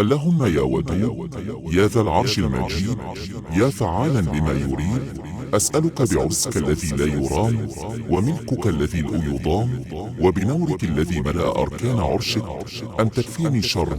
اللهم يا ودود يا ذا العرش المجيد يا فعالا لما يريد، أسألك بعزك الذي لا يرام وملكك الذي لا يضام وبنورك الذي ملأ أركان عرشك أن تكفيني شر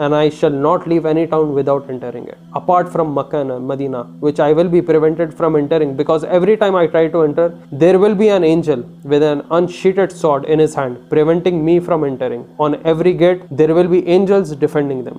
and I shall not leave any town without entering it apart from Makkah and Medina, which I will be prevented from entering, because every time I try to enter there will be an angel with an unsheathed sword in his hand preventing me from entering. On every gate there will be angels defending them.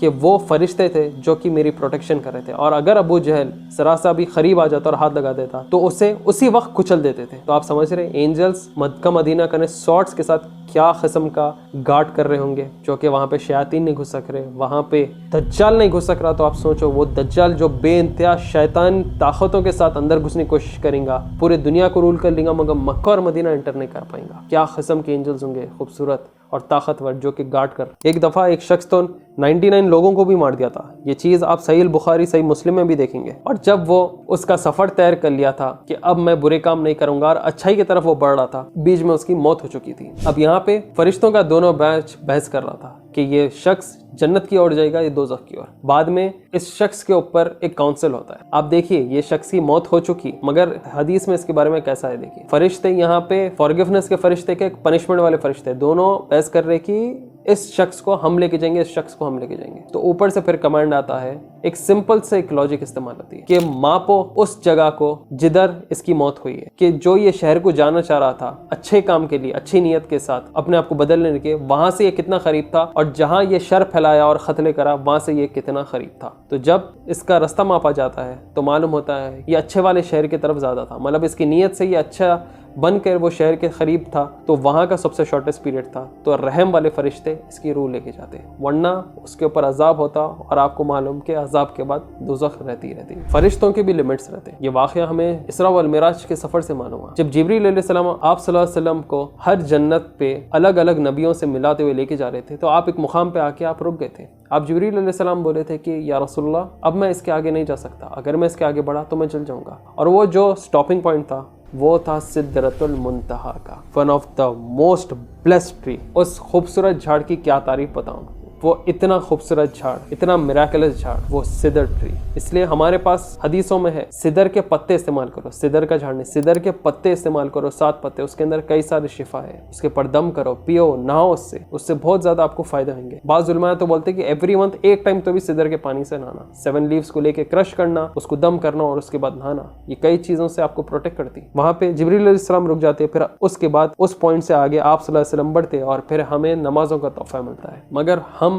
کہ وہ فرشتے تھے جو کہ میری protection کر رہے تھے, اور اگر ابو جہل ذرا سا بھی قریب آ جاتا اور ہاتھ لگا دیتا تو اسے اسی وقت کچل دیتے تھے. تو آپ سمجھ رہے اینجلز مکہ مدینہ کرنے سارٹس کے ساتھ کیا قسم کا گارڈ کر رہے ہوں گے, جو کہ وہاں پہ شیاطین نہیں گھس سک رہے, وہاں پہ دجال نہیں گھس سک رہا. تو آپ سوچو وہ دجال جو بے انتہا شیطان طاقتوں کے ساتھ اندر گھسنے کی کوشش کریں گا, پورے دنیا کو رول کر لیں گا, مگر مکہ اور مدینہ انٹر نہیں کر پائیں گا. کیا قسم کے اینجلز ہوں گے خوبصورت اور طاقتور جو کہ گارڈ کر. ایک دفعہ ایک شخص تو 99 لوگوں کو بھی مار دیا تھا. یہ چیز آپ صحیح البخاری صحیح مسلم میں بھی دیکھیں گے. اور جب وہ اس کا سفر طے کر لیا تھا کہ اب میں برے کام نہیں کروں گا اور اچھائی کی طرف وہ بڑھ رہا تھا, بیچ میں اس کی موت ہو چکی تھی. اب یہاں پہ فرشتوں کا دونوں بیچ بحث کر رہا تھا کہ یہ شخص جنت کی اور جائے گا, یہ دوزخ کی اور. بعد میں اس شخص کے اوپر ایک کاؤنسل ہوتا ہے. آپ دیکھیے یہ شخص کی موت ہو چکی, مگر حدیث میں اس کے بارے میں کیسا ہے دیکھیے. فرشتے یہاں پہ فارگیونیس کے فرشتے کے پنشمنٹ والے فرشتے دونوں بحث کر رہے کہ اس شخص کو ہم لے کے جائیں گے, اس شخص کو ہم لے کے جائیں گے. تو اوپر سے پھر کمانڈ آتا ہے, ایک سمپل سے ایک لاجک استعمال ہوتی ہے کہ ماپو اس جگہ کو جدھر اس کی موت ہوئی ہے, کہ جو یہ شہر کو جانا چاہ رہا تھا اچھے کام کے لیے, اچھی نیت کے ساتھ اپنے آپ کو بدلنے کے, وہاں سے یہ کتنا قریب تھا, اور جہاں یہ شر پھیلایا اور قتل کرا وہاں سے یہ کتنا قریب تھا. تو جب اس کا رستہ ماپا جاتا ہے تو معلوم ہوتا ہے یہ اچھے والے شہر کی طرف زیادہ تھا, مطلب اس کی نیت سے یہ اچھا بن کر وہ شہر کے قریب تھا, تو وہاں کا سب سے شارٹیسٹ پیریڈ تھا. تو رحم والے فرشتے اس کی روح لے کے جاتے, ورنہ اس کے اوپر عذاب ہوتا, اور آپ کو معلوم کہ عذاب کے بعد دوزخ رہتی. فرشتوں کے بھی لمٹس رہتے ہیں. یہ واقعہ ہمیں اسراء والمعراج کے سفر سے معلوم ہوا. جب جبریل علیہ السلام آپ صلی اللہ علیہ وسلم کو ہر جنت پہ الگ الگ نبیوں سے ملاتے ہوئے لے کے جا رہے تھے, تو آپ ایک مقام پہ آ کے آپ رک گئے تھے. آپ جبریل علیہ السلام بولے تھے کہ یا رسول اللہ اب میں اس کے آگے نہیں جا سکتا, اگر میں اس کے آگے بڑھا تو میں چل جاؤں گا. اور وہ جو سٹاپنگ پوائنٹ تھا وہ تھا سدرۃ المنتہا کا, one of the most blessed tree. اس خوبصورت جھاڑ کی کیا تعریف بتاؤں, وہ اتنا خوبصورت جھاڑ, اتنا میراکلس جھاڑ, وہ سدر ٹری. اس لیے ہمارے پاس حدیثوں میں ہے سدر کے پتے استعمال کرو, سدر کا جھاڑ نہیں, سدر کے پتے استعمال کرو, 7 پتے, اس کے اندر کئی سارے شفا ہے, اس کے پر دم کرو, پیو, نہاؤ, اس سے بہت زیادہ آپ کو فائدہ ہوں گے. بعض علماء تو بولتے ہیں کہ ایوری منتھ ایک ٹائم تو بھی سدر کے پانی سے نہانا, 7 لیوز کو لے کے کرش کرنا, اس کو دم کرنا اور اس کے بعد نہانا, یہ کئی چیزوں سے آپ کو پروٹیکٹ کرتی. وہاں پہ جبریل علیہ السلام رک جاتے, پھر اس کے بعد اس پوائنٹ سے آگے آپ صلی اللہ علیہ وسلم بڑھتے, اور پھر ہمیں نمازوں کا تحفہ ملتا ہے. مگر ہم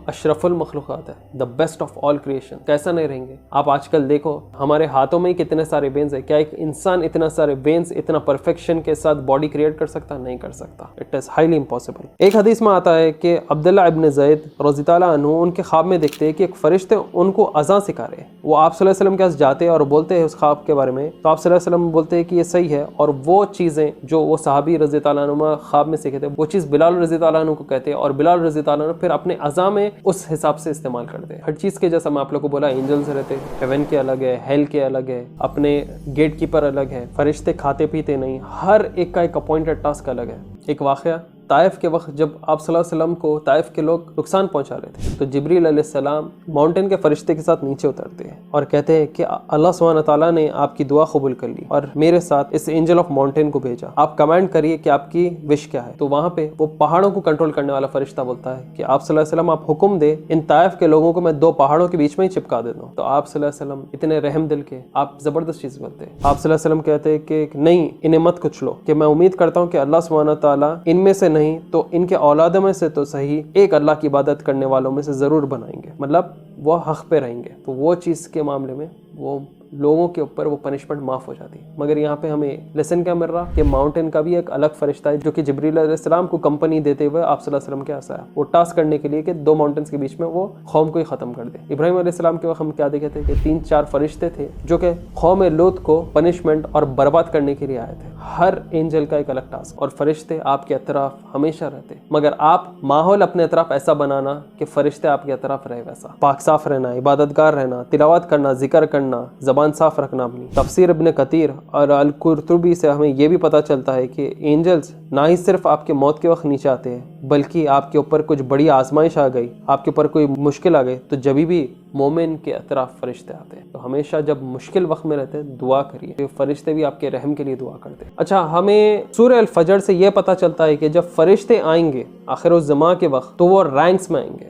اشرف المخلوقات ہیں, the best of all creation, کیسا نہیں رہیں گے. آپ آج کل دیکھو ہمارے ہاتھوں میں ہی کتنے سارے وینز ہیں, کیا ایک انسان اتنا سارے وینز اتنا پرفیکشن کے ساتھ باڈی کریٹ کر سکتا؟ نہیں کر سکتا. It is highly impossible. ایک حدیث میں آتا ہے کہ عبداللہ ابن زید رضی اللہ عنہ ان کے خواب میں دیکھتے ہیں کہ ایک فرشتے ان کو اذان سکھا رہے ہیں. وہ آپ صلی اللہ علیہ وسلم کے پاس جاتے ہیں اور بولتے ہیں اس خواب کے بارے میں, تو آپ صلی اللہ علیہ وسلم بولتے ہیں کہ یہ صحیح ہے, اور وہ چیزیں جو وہ صحابی رضی اللہ عنہ خواب میں سیکھے تھے وہ چیز بلال رضی اللہ عنہ کو کہتے ہیں, اور بلال رضی اللہ عنہ پھر اپنے اذان میں اس حساب سے استعمال کرتے ہیں. ہر چیز کے جیسا میں آپ لوگ کو بولا, اینجلز رہتے, ہیون کے الگ ہے, ہیل کے الگ ہے, اپنے گیٹ کیپر الگ ہے, فرشتے کھاتے پیتے نہیں, ہر ایک کا ایک اپوائنٹڈ ٹاسک الگ ہے. ایک واقعہ طائف کے وقت جب آپ صلی اللہ علیہ وسلم کو طائف کے لوگ نقصان پہنچا رہے تھے, تو جبریل علیہ السلام ماؤنٹین کے فرشتے کے ساتھ نیچے اترتے ہیں اور کہتے ہیں کہ اللہ سبحانہ تعالیٰ نے آپ کی دعا قبول کر لی اور میرے ساتھ اس اینجل آف ماؤنٹین کو بھیجا, آپ کمانڈ کریے کہ آپ کی وش کیا ہے. تو وہاں پہ وہ پہاڑوں کو کنٹرول کرنے والا فرشتہ بولتا ہے کہ آپ صلی اللہ علیہ وسلم آپ حکم دے, ان طائف کے لوگوں کو میں 2 پہاڑوں کے بیچ میں ہی چپکا دیتا ہوں. تو آپ صلی اللہ علیہ وسلم اتنے رحم دل کے, آپ زبردست چیز بولتے ہیں. آپ صلی اللہ علیہ وسلم کہتے ہیں کہ نہیں, انہیں مت کچھ لو, کہ میں امید کرتا ہوں کہ اللہ سبحانہ تعالیٰ ان میں سے نہیں تو ان کے اولاد میں سے تو صحیح ایک اللہ کی عبادت کرنے والوں میں سے ضرور بنائیں گے, مطلب وہ حق پہ رہیں گے. تو وہ چیز کے معاملے میں وہ لوگوں کے اوپر وہ پنشمنٹ معاف ہو جاتی. مگر یہاں پہ ہمیں لیسن کیا مل رہا کہ ماؤنٹین کا بھی ایک الگ فرشتہ ہے جو کہ جبریل علیہ السلام کو کمپنی دیتے ہوئے آپ صلی اللہ علیہ وسلم کے آسا ہے, وہ ٹاسک کرنے کے لیے کہ 2 ماؤنٹینز کے بیچ میں وہ قوم کو ہی ختم کر دے. ابراہیم علیہ السلام کے وقت ہم کیا دیکھے تھے کہ 3-4 فرشتے تھے جو کہ قوم لوط کو پنشمنٹ اور برباد کرنے کے لیے آئے تھے. ہر اینجل کا ایک الگ ٹاسک, اور فرشتے آپ کے اطراف ہمیشہ رہتے, مگر آپ ماحول اپنے اطراف ایسا بنانا کہ فرشتے آپ کے اطراف رہے, ویسا پاک صاف رہنا, عبادت گار رہنا, تلاوت کرنا, ذکر کرنا, زبان صاف رکھنا. تفسیر ابن کثیر اور القرطبی سے ہمیں یہ بھی پتہ چلتا ہے کہ اینجلز نہ ہی صرف آپ کے موت کے وقت نیچے آتے ہیں, بلکہ آپ کے اوپر کچھ بڑی آزمائش آ گئی, آپ کے اوپر کوئی مشکل آ گئی, تو جبھی بھی مومن کے اطراف فرشتے آتے ہیں. تو ہمیشہ جب مشکل وقت میں رہتے ہیں دعا کریے, فرشتے بھی آپ کے رحم کے لیے دعا کرتے ہیں. اچھا, ہمیں سورہ الفجر سے یہ پتہ چلتا ہے کہ جب فرشتے آئیں گے آخر الزماں کے وقت تو وہ رینکس میں آئیں گے.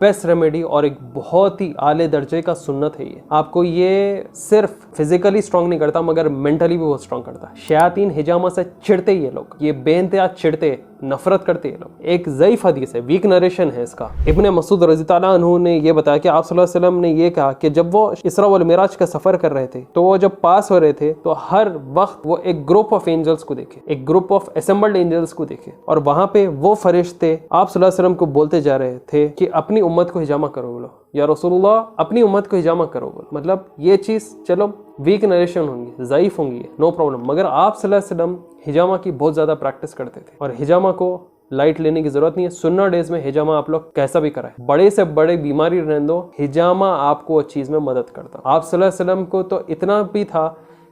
بیسٹ ریمیڈی اور ایک بہت ہی اعلیٰ درجے کا سنت ہے. یہ آپ کو یہ صرف فزیکلی اسٹرانگ نہیں کرتا مگر مینٹلی بھی بہت اسٹرانگ کرتا ہے. شیاطین ہجامہ سے چڑھتے یہ لوگ, یہ بے انتہا چڑھتے, نفرت کرتے یہ لوگ. ایک ضعیف حدیث ہے, ویک نریشن ہے اس کا. ابن مسعود رضی اللہ عنہ نے یہ بتایا کہ آپ صلی اللہ علیہ وسلم نے یہ کہا کہ جب وہ اسراء والمعراج کا سفر کر رہے تھے تو وہ جب پاس ہو رہے تھے تو ہر وقت وہ ایک گروپ آف اینجلز کو دیکھے, ایک گروپ آف اسمبلڈ اینجلز کو دیکھے, اور وہاں پہ وہ فرشتے آپ صلی اللہ علیہ وسلم کو بولتے جا رہے تھے کہ اپنی امت کو ہجامہ کرو بولو, یا رسول اللہ اپنی امت کو ہجامہ کرو بولو. مطلب یہ چیز چلو ویک نریشن ہوں گی, ضعیف ہوں گی, نو پرابلم, مگر آپ صلی اللہ علیہ وسلم ہجامہ کی بہت زیادہ پریکٹس کرتے تھے. اور ہجامہ کو لائٹ لینے کی ضرورت نہیں ہے. سنہ ڈیز میں ہجامہ آپ لوگ کیسا بھی کرائیں, بڑے سے بڑے بیماری رہنے دو, ہجامہ آپ کو اس چیز میں مدد کرتا. آپ صلی اللہ علیہ وسلم کو تو اتنا بھی تھا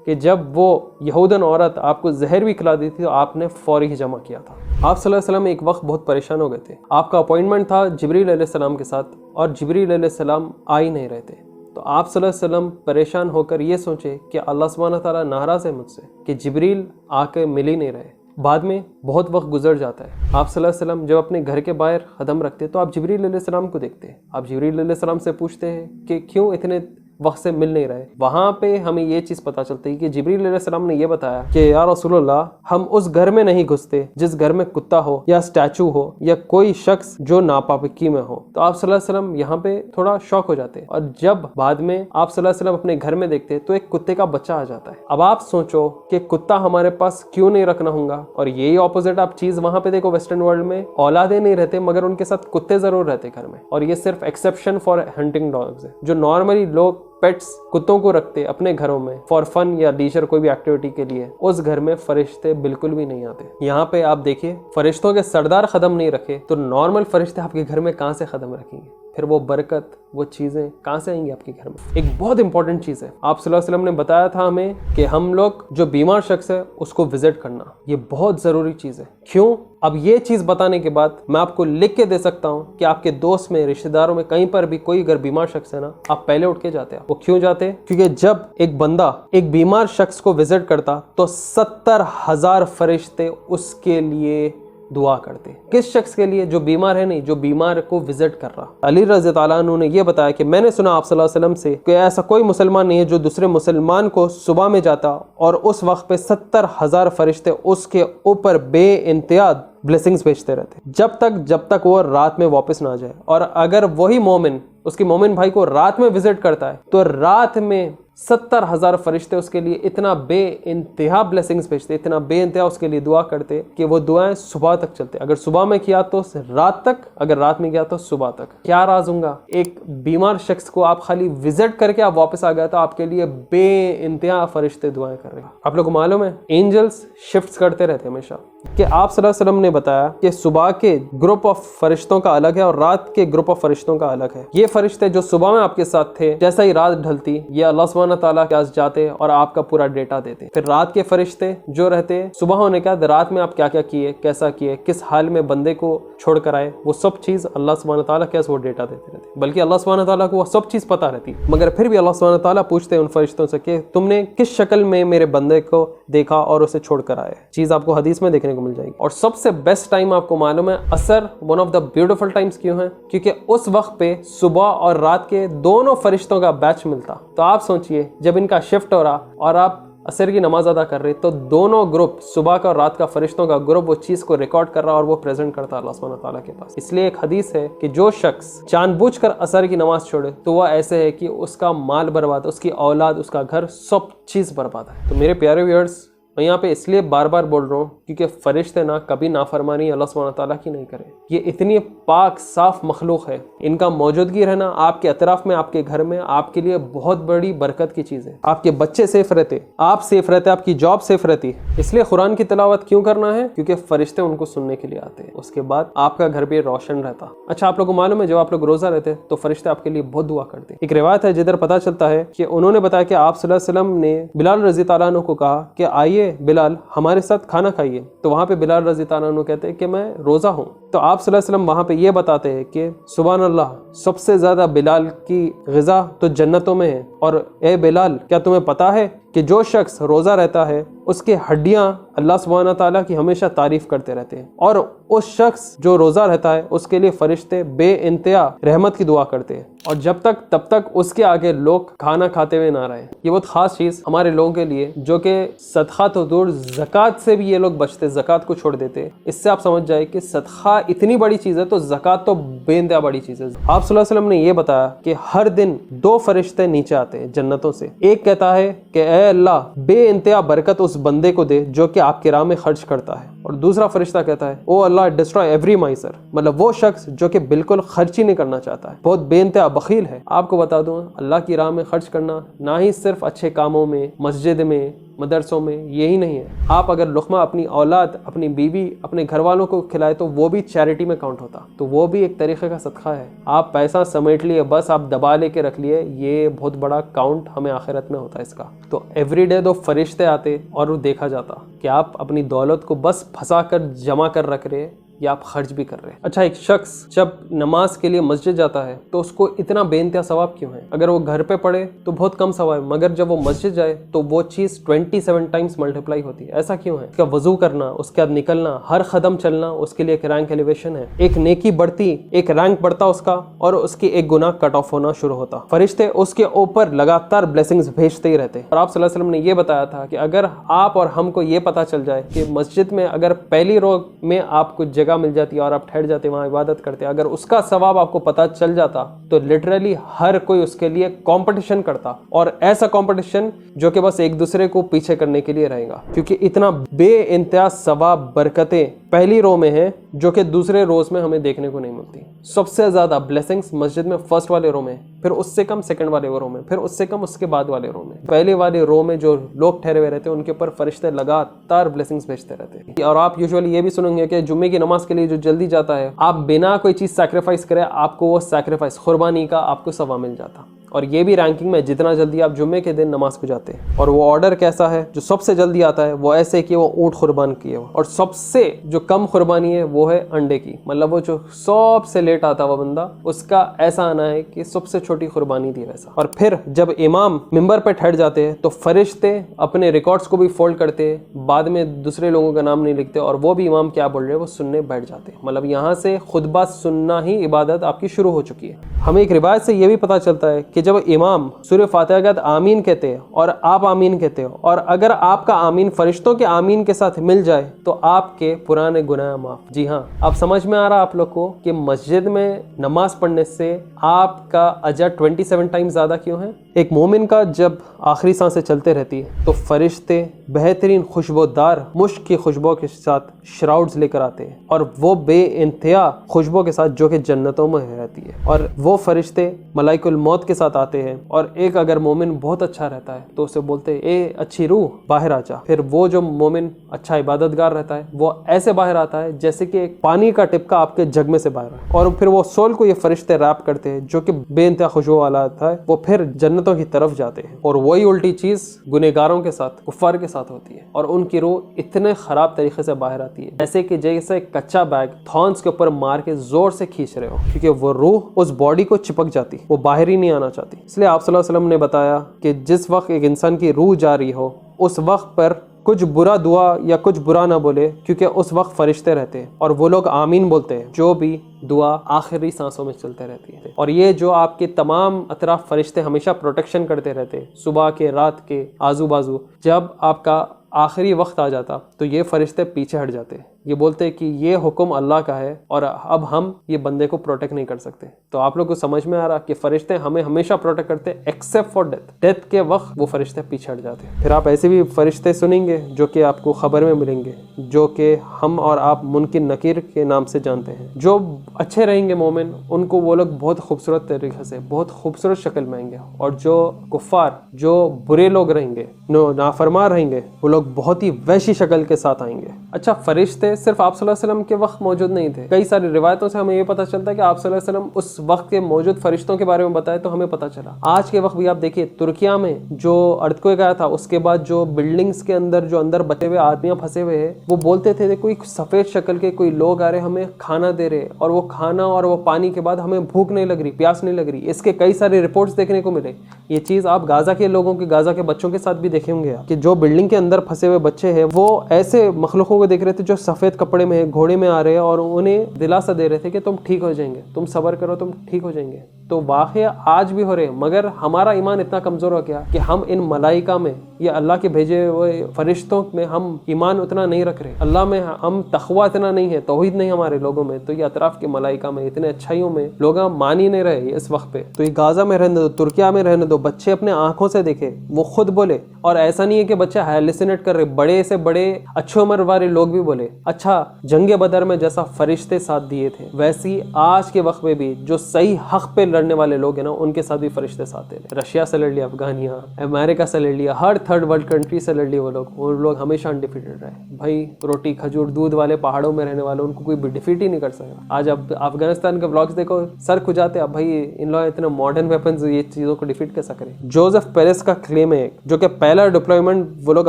کہ جب وہ یہودن عورت آپ کو زہر بھی کھلا دی تھی تو آپ نے فوری ہجامہ کیا تھا. آپ صلی اللہ علیہ وسلم ایک وقت بہت پریشان ہو گئے تھے. آپ کا اپوائنٹمنٹ تھا جبریل علیہ السلام کے ساتھ اور جبریل علیہ السلام آ ہی نہیں رہے تھے. تو آپ صلی اللہ علیہ وسلم پریشان ہو کر یہ سوچے کہ اللہ سبحانہ تعالیٰ ناراض ہے مجھ سے کہ جبریل آ کے مل ہی نہیں رہے. بعد میں بہت وقت گزر جاتا ہے. آپ صلی اللہ علیہ وسلم جب اپنے گھر کے باہر قدم رکھتے تو آپ جبریل علیہ السلام کو دیکھتے. آپ جبریل علیہ السلام سے پوچھتے ہیں کہ کیوں اتنے وقت سے مل نہیں رہے. وہاں پہ ہمیں یہ چیز پتہ چلتی ہے کہ جبریل علیہ السلام نے یہ بتایا کہ یا رسول اللہ, ہم اس گھر میں نہیں گھستے جس گھر میں کتا ہو یا اسٹیچو ہو یا کوئی شخص جو ناپاکی میں ہو. تو آپ صلی اللہ علیہ وسلم یہاں پہ تھوڑا شوق ہو جاتے, اور جب بعد میں آپ صلی اللہ علیہ وسلم اپنے گھر میں دیکھتے تو ایک کتے کا بچہ آ جاتا ہے. اب آپ سوچو کہ کتا ہمارے پاس کیوں نہیں رکھنا ہوگا, اور یہی اپوزٹ آپ چیز وہاں پہ دیکھو ویسٹرن ورلڈ میں اولادیں نہیں رہتے مگر ان کے ساتھ کتے ضرور رہتے گھر میں, اور یہ صرف ایکسیپشن فار ہنٹنگ ڈاگز ہے. جو نارملی لوگ پیٹس کتوں کو رکھتے اپنے گھروں میں فار فن یا لیجر کوئی بھی ایکٹیویٹی کے لیے, اس گھر میں فرشتے بالکل بھی نہیں آتے. یہاں پہ آپ دیکھیے فرشتوں کے سردار قدم نہیں رکھے تو نارمل فرشتے آپ کے گھر میں کہاں سے قدم رکھیں گے؟ پھر وہ برکت, وہ چیزیں کہاں سے آئیں گی آپ کے گھر میں؟ ایک بہت امپورٹنٹ چیز ہے, آپ صلی اللہ علیہ وسلم نے بتایا تھا ہمیں کہ ہم لوگ جو بیمار شخص ہے اس کو وزٹ کرنا, یہ بہت ضروری چیز ہے. کیوں؟ اب یہ چیز بتانے کے بعد میں آپ کو لکھ کے دے سکتا ہوں کہ آپ کے دوست میں, رشتہ داروں میں, کہیں پر بھی کوئی اگر بیمار شخص ہے نا, آپ پہلے اٹھ کے جاتے ہیں. وہ کیوں جاتے؟ کیونکہ جب ایک بندہ ایک بیمار شخص کو وزٹ کرتا تو 70,000 فرشتے اس کے لیے دعا کرتے. کس شخص کے لیے؟ جو بیمار ہے, نہیں, جو بیمار کو وزٹ کر رہا. علی رضی اللہ عنہ نے یہ بتایا کہ میں نے سنا آپ صلی اللہ علیہ وسلم سے کہ ایسا کوئی مسلمان نہیں ہے جو دوسرے مسلمان کو صبح میں جاتا اور اس وقت پہ 70,000 فرشتے اس کے اوپر بے انتہا بلیسنگز بھیجتے رہتے جب تک وہ رات میں واپس نہ جائے. اور اگر وہی مومن اس کے مومن بھائی کو رات میں وزٹ کرتا ہے تو رات میں 70,000 فرشتے اس کے لیے اتنا بے انتہا بلیسنگز بھیجتے, اتنا بے انتہا اس کے لیے دعا کرتے کہ وہ دعائیں صبح تک چلتے. اگر صبح میں کیا تو رات تک, اگر رات میں کیا تو صبح تک. کیا راز ہوں گا؟ ایک بیمار شخص کو آپ خالی وزٹ کر کے آپ واپس آ گئے تو آپ کے لیے بے انتہا فرشتے دعائیں کر رہے ہیں. آپ لوگوں کو معلوم ہے اینجلز شفٹس کرتے رہتے ہمیشہ, کہ آپ صلی اللہ علیہ وسلم نے بتایا کہ صبح کے گروپ آف فرشتوں کا الگ ہے اور رات کے گروپ آف فرشتوں کا الگ ہے. یہ فرشتے جو صبح میں آپ کے ساتھ تھے, جیسا ہی رات ڈھلتی یہ اللہ سبحانہ تعالیٰ کے پاس جاتے اور آپ کا پورا ڈیٹا دیتے. پھر رات کے فرشتے جو رہتے صبح ہونے کے بعد رات میں آپ کیا کیا کیے, کیسا کیے, کس حال میں بندے کو چھوڑ کر آئے, وہ سب چیز اللہ سبحانہ تعالیٰ کے وہ ڈیٹا دیتے رہتے. بلکہ اللہ سبحانہ تعالیٰ کو وہ سب چیز پتہ رہتی, مگر پھر بھی اللہ سبحانہ تعالیٰ پوچھتے ہیں ان فرشتوں سے کہ تم نے کس شکل میں میرے بندے کو دیکھا اور اسے چھوڑ کر آئے. چیز آپ کو حدیث میں دیکھنے کو مل جائے گی. اور سب سے بیسٹ ٹائم آپ کو معلوم ہے عصر one of the beautiful Times کیوں ہیں؟ کیونکہ اس وقت پہ صبح اور رات کے دونوں فرشتوں کا بیچ ملتا. تو آپ سوچئے جب ان کا شفٹ ہو رہا اور آپ عصر کی نماز ادا کر رہے تو دونوں گروپ صبح کا اور رات کا فرشتوں کا گروپ وہ چیز کو ریکارڈ کر رہا اور وہ پریزنٹ کرتا اللہ سبحانہ تعالیٰ کے پاس. اس لیے ایک حدیث ہے کہ جو شخص جان بوجھ کر عصر کی نماز چھوڑے تو وہ ایسے ہے کہ اس کا مال برباد, اس کی اولاد, اس کا گھر, سب چیز برباد ہے. تو میرے پیارے ویورز, میں یہاں پہ اس لیے بار بار بول رہا ہوں کیونکہ فرشتے نہ کبھی نافرمانی اللہ سبحانہ تعالیٰ کی نہیں کریں. یہ اتنی پاک صاف مخلوق ہے, ان کا موجودگی رہنا آپ کے اطراف میں, آپ کے گھر میں, آپ کے لیے بہت بڑی برکت کی چیز ہے. آپ کے بچے سیف رہتے, آپ سیف رہتے, آپ کی جاب سیف رہتی. اس لیے قرآن کی تلاوت کیوں کرنا ہے؟ کیونکہ فرشتے ان کو سننے کے لیے آتے ہیں. اس کے بعد آپ کا گھر بھی روشن رہتا. اچھا, آپ لوگوں کو معلوم ہے جب آپ لوگ روزہ رہتے تو فرشتے آپ کے لیے بہت دعا کرتے. ایک روایت ہے جدھر پتہ چلتا ہے کہ انہوں نے بتایا کہ آپ صلی اللہ علیہ وسلم نے بلال رضی اللہ عنہ کو کہا کہ آئیے بلال ہمارے ساتھ کھانا کھائیے. تو وہاں پہ بلال رضی اللہ عنہ کہتے ہیں کہ میں روزہ ہوں. تو آپ صلی اللہ علیہ وسلم وہاں پہ یہ بتاتے ہیں کہ سبحان اللہ، سب سے زیادہ بلال کی غذا تو جنتوں میں ہے، اور اے بلال کیا تمہیں پتا ہے کہ جو شخص روزہ رہتا ہے اس کی ہڈیاں اللہ سبحانہ تعالیٰ کی ہمیشہ تعریف کرتے رہتے ہیں، اور اس شخص جو روزہ رہتا ہے اس کے لیے فرشتے بے انتہا رحمت کی دعا کرتے ہیں، اور جب تک تب تک اس کے آگے لوگ کھانا کھاتے ہوئے نہ رہیں۔ یہ بہت خاص چیز ہمارے لوگوں کے لیے، جو کہ صدقہ تو دور، زکوٰۃ سے بھی یہ لوگ بچتے، زکوٰۃ کو چھوڑ دیتے۔ اس سے آپ سمجھ جائے کہ صدقہ اتنی بڑی چیز ہے تو زکوٰۃ تو بے انتہا بڑی چیز ہے۔ آپ صلی اللہ علیہ وسلم نے یہ بتایا کہ ہر دن 2 فرشتے نیچے آتے ہیں جنتوں سے، ایک کہتا ہے کہ اے اللہ بے انتہا برکت اس بندے کو دے جو کہ آپ کی راہ میں خرچ کرتا ہے، اور دوسرا فرشتہ کہتا ہے او اللہ ڈسٹرائے ایوری مائسر، مطلب وہ شخص جو کہ بالکل خرچ ہی نہیں کرنا چاہتا ہے، بہت بے انتہا بخیل ہے۔ آپ کو بتا دوں، اللہ کی راہ میں خرچ کرنا نہ ہی صرف اچھے کاموں میں، مسجد میں، مدرسوں میں، یہی نہیں ہے۔ آپ اگر لقمہ اپنی اولاد، اپنی بیوی، اپنے گھر والوں کو کھلائے تو وہ بھی چیریٹی میں کاؤنٹ ہوتا، تو وہ بھی ایک طریقے کا صدقہ ہے۔ آپ پیسہ سمیٹ لیے، بس آپ دبا لے کے رکھ لیے، یہ بہت بڑا کاؤنٹ ہمیں آخرت میں ہوتا ہے اس کا۔ تو ایوری ڈے 2 فرشتے آتے اور وہ دیکھا جاتا کہ آپ اپنی دولت کو بس پھنسا کر جمع کر رکھ رہے یا آپ خرچ بھی کر رہے ہیں۔ اچھا، ایک شخص جب نماز کے لیے مسجد جاتا ہے تو اس کو اتنا بے انتہا ثواب کیوں ہے؟ اگر وہ گھر پہ پڑھے تو بہت کم ثواب ہے، مگر جب وہ مسجد جائے تو وہ چیز 27 ٹائمز ملٹیپلائی ہوتی ہے۔ ایسا کیوں ہے؟ اس کا وضو کرنا، اس کے بعد نکلنا، ہر قدم چلنا، اس کے لیے ایک رینک ایلیویشن ہے، ایک نیکی بڑھتی، ایک رینک بڑھتا اس کا، اور اس کی ایک گناہ کٹ آف ہونا شروع ہوتا۔ فرشتے اس کے اوپر لگاتار بلیسنگز بھیجتے ہی رہتے۔ اور آپ صلی اللہ علیہ وسلم نے یہ بتایا تھا کہ اگر آپ اور ہم کو یہ پتا چل جائے کہ مسجد میں اگر پہلی رو میں آپ کو جگہ مل جاتی ہے اور آپ ٹھہر جاتے وہاں عبادت کرتے، اگر اس کا ثواب آپ کو پتا چل جاتا تو لٹرلی ہر کوئی اس کے لیے کمپٹیشن کرتا، اور ایسا کمپٹیشن جو کہ بس ایک دوسرے کو پیچھے کرنے کے لیے رہے گا، کیونکہ اتنا بے انتہا ثواب برکتیں پہلی رو میں ہیں جو کہ دوسرے روز میں ہمیں دیکھنے کو نہیں ملتی۔ سب سے زیادہ بلیسنگز مسجد میں فرسٹ والے رو میں، پھر اس سے کم سیکنڈ والے رو میں، پھر اس سے کم اس کے بعد والے رو میں۔ پہلے والے رو میں جو لوگ ٹھہرے ہوئے رہتے ہیں ان کے اوپر فرشتے لگاتار بلیسنگز بھیجتے رہتے ہیں۔ اور آپ یوزولی یہ بھی سنیں گے کہ جمعے کی نماز کے لیے جو جلدی جاتا ہے، آپ بنا کوئی چیز سیکریفائس کرے آپ کو وہ سیکریفائس قربانی کا آپ کو ثواب مل جاتا۔ اور یہ بھی رینکنگ میں جتنا جلدی آپ جمعے کے دن نماز کو جاتے ہیں۔ اور وہ آرڈر کیسا ہے؟ جو سب سے جلدی آتا ہے وہ ایسے کہ وہ اونٹ قربان کیے ہو، اور سب سے جو کم قربانی ہے وہ ہے انڈے کی، مطلب وہ جو سب سے لیٹ آتا وہ بندہ، اس کا ایسا آنا ہے کہ سب سے چھوٹی قربانی دی ویسا۔ اور پھر جب امام ممبر پہ ٹھہر جاتے ہیں تو فرشتے اپنے ریکارڈز کو بھی فولڈ کرتے، بعد میں دوسرے لوگوں کا نام نہیں لکھتے، اور وہ بھی امام کیا بول رہے ہیں وہ سننے بیٹھ جاتے ہیں۔ مطلب یہاں سے خطبہ سننا ہی عبادت آپ کی شروع ہو چکی ہے۔ ہمیں ایک روایت سے یہ بھی پتہ چلتا ہے کہ جب امام سورہ فاتحہ کے بعد آمین کہتے ہیں اور آپ آمین کہتے ہو، اور اگر آپ کا آمین فرشتوں کے آمین کے ساتھ مل جائے تو آپ کے پرانے گناہ معاف۔ جی ہاں، آپ سمجھ میں آ رہا آپ لوگ کو کہ مسجد میں نماز پڑھنے سے آپ کا اجر 27 ٹائم زیادہ کیوں ہے؟ ایک مومن کا جب آخری سانسیں چلتے رہتی ہے تو فرشتے بہترین خوشبودار مشک کی خوشبو کے ساتھ شراؤڈز لے کر آتے ہیں، اور وہ بے انتہا خوشبو کے ساتھ جو کہ جنتوں میں رہتی ہے، اور وہ فرشتے ملائک الموت کے ساتھ آتے ہیں، اور ایک اگر مومن بہت اچھا رہتا ہے تو اسے بولتے ہیں اے اچھی روح باہر آ جا۔ پھر وہ جو مومن اچھا عبادت گار رہتا ہے وہ ایسے باہر آتا ہے جیسے کہ ایک پانی کا ٹپکا آپ کے جگ میں سے باہر ہے، اور پھر وہ سول کو یہ فرشتے ریپ کرتے ہیں جو کہ بے انتہا خوشبو والا آتا ہے، وہ پھر جنتوں کی طرف جاتے ہیں، اور وہی الٹی چیز گنہگاروں کے ساتھ، کفار کے ساتھ ہوتی ہے، اور ان کی روح اتنے خراب طریقے سے باہر آتی ہے جیسے کہ جیسے کچا بیگ تھارنس کے اوپر مار کے زور سے کھینچ رہے ہو، کیونکہ وہ روح اس باڈی کو چپک جاتی، وہ باہر ہی نہیں آنا چاہتی۔ اس لیے آپ صلی اللہ علیہ وسلم نے بتایا کہ جس وقت ایک انسان کی روح جا رہی ہو اس وقت پر کچھ برا دعا یا کچھ برا نہ بولے، کیونکہ اس وقت فرشتے رہتے ہیں اور وہ لوگ آمین بولتے ہیں، جو بھی دعا آخری سانسوں میں چلتے رہتی ہے۔ اور یہ جو آپ کے تمام اطراف فرشتے ہمیشہ پروٹیکشن کرتے رہتے ہیں، صبح کے، رات کے، آزو بازو، جب آپ کا آخری وقت آ جاتا تو یہ فرشتے پیچھے ہٹ جاتے، یہ بولتے کہ یہ حکم اللہ کا ہے اور اب ہم یہ بندے کو پروٹیکٹ نہیں کر سکتے۔ تو آپ لوگ کو سمجھ میں آ رہا کہ فرشتے ہمیں ہمیشہ پروٹیکٹ کرتے ایکسیپٹ فار ڈیتھ کے وقت وہ فرشتے پیچھے ہٹ جاتے۔ پھر آپ ایسے بھی فرشتے سنیں گے جو کہ آپ کو خبر میں ملیں گے، جو کہ ہم اور آپ منکر نکیر کے نام سے جانتے ہیں۔ جو اچھے رہیں گے مومن، ان کو وہ لوگ بہت خوبصورت طریقے سے، بہت خوبصورت شکل میں آئیں گے، اور جو کفار، جو برے لوگ رہیں گے، نافرمان رہیں گے، وہ لوگ بہت ہی وحشی شکل کے ساتھ آئیں گے۔ اچھا، فرشتے صرف آپ صلی اللہ علیہ وسلم کے وقت موجود نہیں تھے، کئی ساری روایتوں سے ہمیں یہ پتہ چلتا ہے کہ آپ صلی اللہ علیہ وسلم اس وقت کے موجود فرشتوں کے بارے میں بتائے تو ہمیں پتہ چلا۔ آج کے وقت بھی آپ دیکھیے ترکیہ میں جو ارتھکویک آیا تھا، اس کے بعد جو بلڈنگز کے اندر جو اندر بچے ہوئے آدمیاں پھنسے ہوئے ہیں، وہ بولتے تھے کوئی سفید شکل کے کوئی لوگ آ رہے ہمیں کھانا دے رہے، اور وہ کھانا اور وہ پانی کے بعد ہمیں بھوک نہیں لگ رہی، پیاس نہیں لگ رہی۔ اس کے کئی سارے رپورٹس دیکھنے کو ملے۔ یہ چیز آپ غازہ کے لوگوں کے، غازہ کے بچوں کے ساتھ بھی دیکھیں ہوں گے کہ جو بلڈنگ کے اندر پھنسے ہوئے بچے ہیں وہ ایسے مخلوقوں کو دیکھ رہے تھے جو سفید کپڑے میں گھوڑے میں آ رہے ہیں، اور انہیں دلاسا دے رہے تھے کہ تم ٹھیک ہو جائیں گے، تم صبر کرو، تم ٹھیک ہو جائیں گے۔ تو واقعہ آج بھی ہو رہے ہیں، مگر ہمارا ایمان اتنا کمزور ہو گیا کہ ہم ان ملائکہ میں یا اللہ کے بھیجے ہوئے فرشتوں میں ہم ایمان اتنا نہیں رکھ رہے، اللہ میں ہم تقوی اتنا نہیں ہے، توحید نہیں ہمارے لوگوں میں، تو یہ اطراف کے ملائکہ میں اتنے اچھائیوں میں لوگ مان ہی نہیں رہے اس وقت پہ۔ تو یہ غازہ میں رہنے دو، ترکیہ میں رہنے دو، بچے اپنے آنکھوں سے دیکھے، وہ خود بولے، اور ایسا نہیں ہے کہ بچے ہیلوسینیٹ کر رہے، بڑے سے بڑے اچھے عمر والے لوگ بھی بولے۔ اچھا، جنگ بدر میں جیسا فرشتے ساتھ دیے تھے، ویسی آج کے وقت میں بھی جو صحیح حق پہ لڑنے والے لوگ ہیں نا، ان کے ساتھ بھی فرشتے ساتھ دے رہے۔ رشیا سے لڑ لیا، افغانیہ، امریکہ سے لڑ لیا، ہر تھرڈ ورلڈ کنٹری سے لڑ لیا وہ لوگ ہمیشہ انڈیفیٹڈ رہے۔ بھائی روٹی کھجور دودھ والے پہاڑوں میں رہنے والے، ان کو کوئی بھی ڈیفیٹ ہی نہیں کر سکا۔ آج اب افغانستان کے بلاگز دیکھو، سر کھجاتے، اب بھائی ان لوگ اتنے ماڈرن ویپنز یہ چیزوں کو ڈیفیٹ کیسا کرے۔ جوزف پیرس کا کلیم ہے، جو کہ پہلا ڈپلوائمنٹ وہ لوگ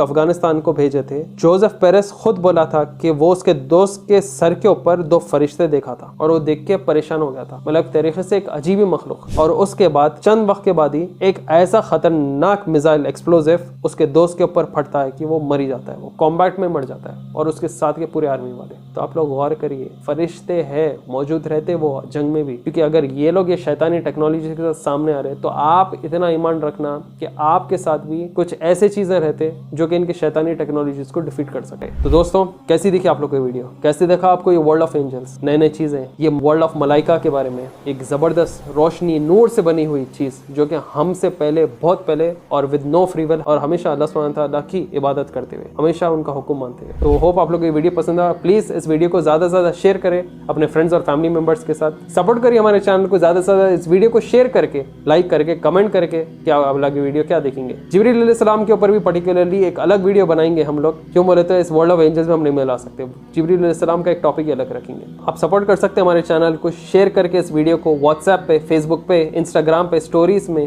افغانستان کو بھیجے تھے، جوزف پیرس خود بولا تھا کہ وہ اس کے دوست کے سر کے اوپر 2 فرشتے دیکھا تھا، اور وہ دیکھ کے پریشان ہو گیا تھا، مطلب طریقے سے ایک عجیب مخلوق۔ اور اس کے بعد چند وقت کے بعد ہی ایک ایسا خطرناک میزائل ایکسپلوزیو اس کے دوست کے اوپر پھٹتا ہے کہ وہ مری جاتا ہے، وہ کمبیٹ میں مر جاتا ہے، اور اس کے ساتھ کے پورے آرمی والے۔ تو آپ لوگ غور کریے، فرشتے ہیں موجود رہتے وہ جنگ میں بھی، کیونکہ اگر یہ لوگ یہ شیطانی ٹیکنالوجی کے ساتھ سامنے آ رہے تو آپ اتنا ایمان رکھنا کہ آپ کے ساتھ بھی کچھ ایسے چیزیں رہتے جو کہ ان کی شیطانی ٹیکنالوجیز کو ڈیفیٹ کر سکے۔ تو دوستوں، کیسی دیکھی آپ لوگ کو ویڈیو؟ کیسے دیکھا آپ کو یہ ورلڈ آف اینجلس، نئے نئے چیزیں، یہ ورلڈ آف ملائکہ کے بارے میں ایک زبردست روشنی نور سے بنی ہوئی چیز جو کہ ہم سے پہلے، بہت پہلے، اور ود نو فری ول، اور ہمیشہ اللہ سبحانہ تعالیٰ کی عبادت کرتے ہوئے، ہمیشہ ان کا حکم مانتے ہوئے۔ تو ہوپ آپ لوگ کو یہ ویڈیو پسند آیا۔ پلیز اس ویڈیو کو زیادہ سے زیادہ شیئر کریں اپنے فرینڈز اور فیملی ممبرس کے ساتھ، سپورٹ کریے ہمارے چینل کو زیادہ سے زیادہ، اس ویڈیو کو شیئر کر کے، لائک کر کے، کمنٹ کر کے کہ آپ اگلا کی ویڈیو کیا دیکھیں گے۔ جبریل علیہ السلام کے اوپر بھی پرٹیکولرلی ایک الگ ویڈیو بنائیں گے ہم لوگ، کیوں بولے تو اس ورلڈ آف اینجلس میں ہم نہیں ملا سکتے، جبریل علیہ السلام کا ایک ٹاپک ہی الگ رکھیں گے۔ آپ سپورٹ کر سکتے ہیں ہمارے چینل کو شیئر کر کے، اس ویڈیو کو واٹس ایپ پہ، فیس بک پہ، انسٹاگرام پہ، اسٹوریز میں،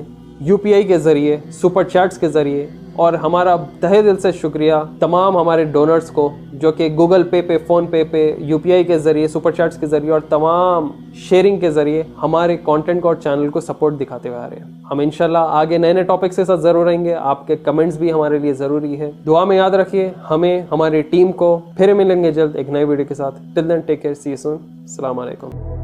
UPI کے ذریعے، سپر چیٹس کے ذریعے، اور ہمارا تہہ دل سے شکریہ تمام ہمارے ڈونرز کو جو کہ گوگل پے پہ، فون پے پہ، UPI کے ذریعے، سپر چیٹس کے ذریعے اور تمام شیئرنگ کے ذریعے ہمارے کانٹینٹ کو اور چینل کو سپورٹ دکھاتے ہوئے آ رہے ہیں۔ ہم انشاءاللہ آگے نئے نئے ٹاپکس کے ساتھ ضرور رہیں گے، آپ کے کمنٹس بھی ہمارے لیے ضروری ہے۔ دعا میں یاد رکھیے ہمیں، ہماری ٹیم کو، پھر ملیں گے جلد ایک نئے ویڈیو کے ساتھ۔ ٹل دین take care, C you soon, السلام علیکم۔